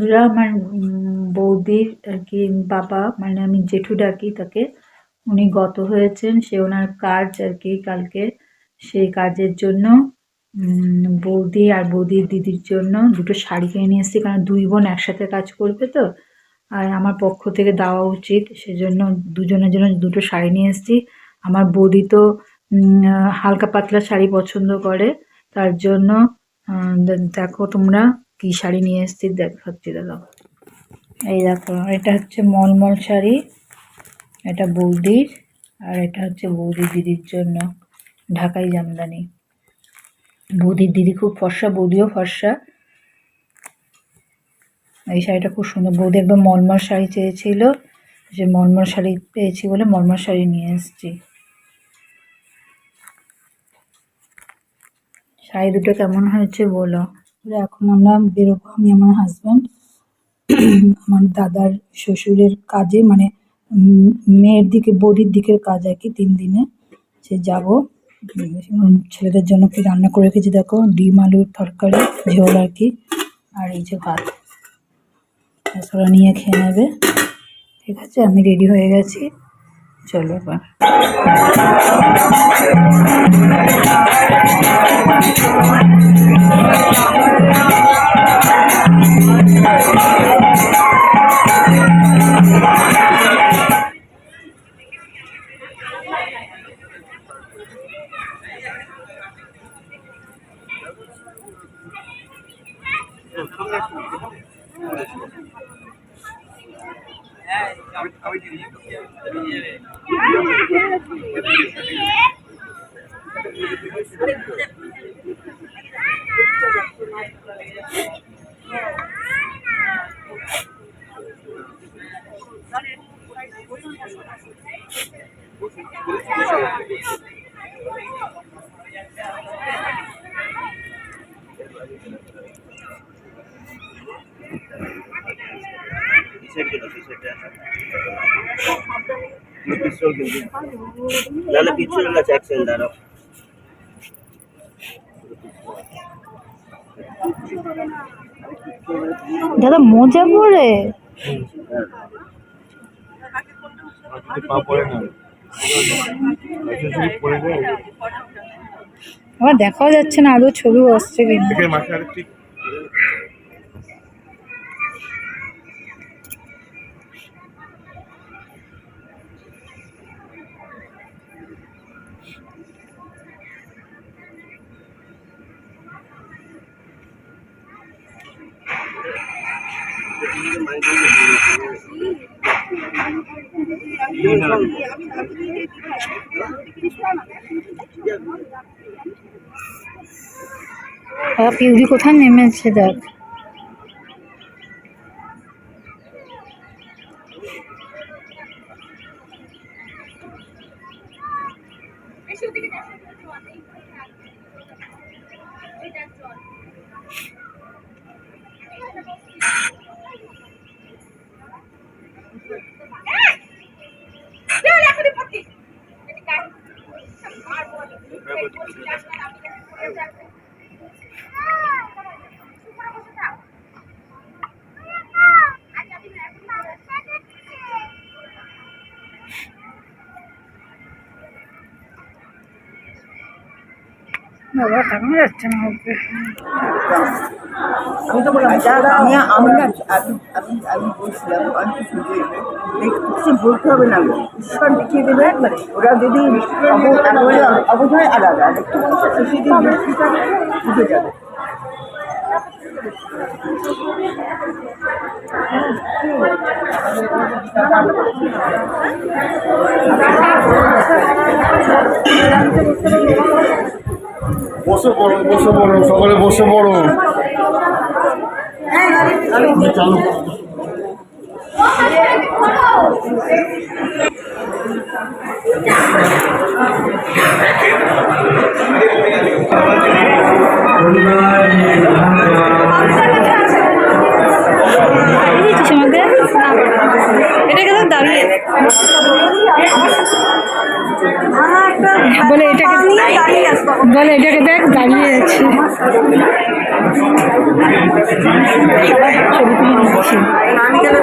বন্ধুরা, আমার বৌদির আর কি বাবা, মানে আমি জেঠু ডাকি তাকে, উনি গত হয়েছেন। সে ওনার কাজ আর কি কালকে, সেই কাজের জন্য বৌদি আর বৌদির দিদির জন্য দুটো শাড়ি কিনে নিয়ে এসেছি, কারণ দুই বোন একসাথে কাজ করবে তো, আর আমার পক্ষ থেকে দেওয়া উচিত, সেজন্য দুজনের জন্য দুটো শাড়ি নিয়ে এসেছি। আমার বৌদি তো হালকা পাতলা শাড়ি পছন্দ করে, তার জন্য দেখো তোমরা কি শাড়ি নিয়ে এসেছি দেখাচ্ছি। দাদা এই দেখো, এটা হচ্ছে মলমল শাড়ি, এটা বৌদির, আর এটা হচ্ছে বৌদির দিদির জন্য ঢাকাই জামদানি। বৌদির দিদি খুব ফর্সা, বৌদিও ফর্সা। এই শাড়িটা খুব সুন্দর। বৌদি একদম মলমল শাড়ি চেয়েছিল, যে মলমল শাড়ি পেয়েছি বলে মলমল শাড়ি নিয়ে এসেছি। শাড়ি দুটো কেমন হয়েছে বলো। এখন আমরা বেরোবো, আমি আমার হাজব্যান্ড, আমার দাদার শ্বশুরের কাজে, মানে মেয়ের দিকে বৌদির দিকের কাজ আর কি, 3 দিনে সে যাবো। ছেলেদের জন্য কি রান্না করে রেখেছি দেখো, ডিম আলুর তরকারি ঝোল আর কি, আর এই যে ভাত, ওরা নিয়ে খেয়ে নেবে। ঠিক আছে, আমি রেডি হয়ে গেছি, চলো এবার। দাদা মোজা পরে আমার দেখাও যাচ্ছে না, আরো ছবি আসছে কিনা। পিউরি কোথায় নেমেছে দেখ। বাবা কেমন যাচ্ছে না ওকে। আমি তো বললাম আমি আমি না আমি বলছিলাম কিছু বলতে হবে না, ঈশ্বর দেখিয়ে দেবে একবারে। ওরা যদি একেবারে অবধায় আলাদা, একটু মানুষের সেদিন দৃষ্টিটা বুঝে যাবে। বসে পড়ো, বসে পড়ো, সকালে বসে পড়ো। চালু এটা কেন দাঁড়িয়ে বলে এটাকে বলে এটাকে দেখ দাঁড়িয়ে আছে ছবি তুলে নিচ্ছি আমি কেন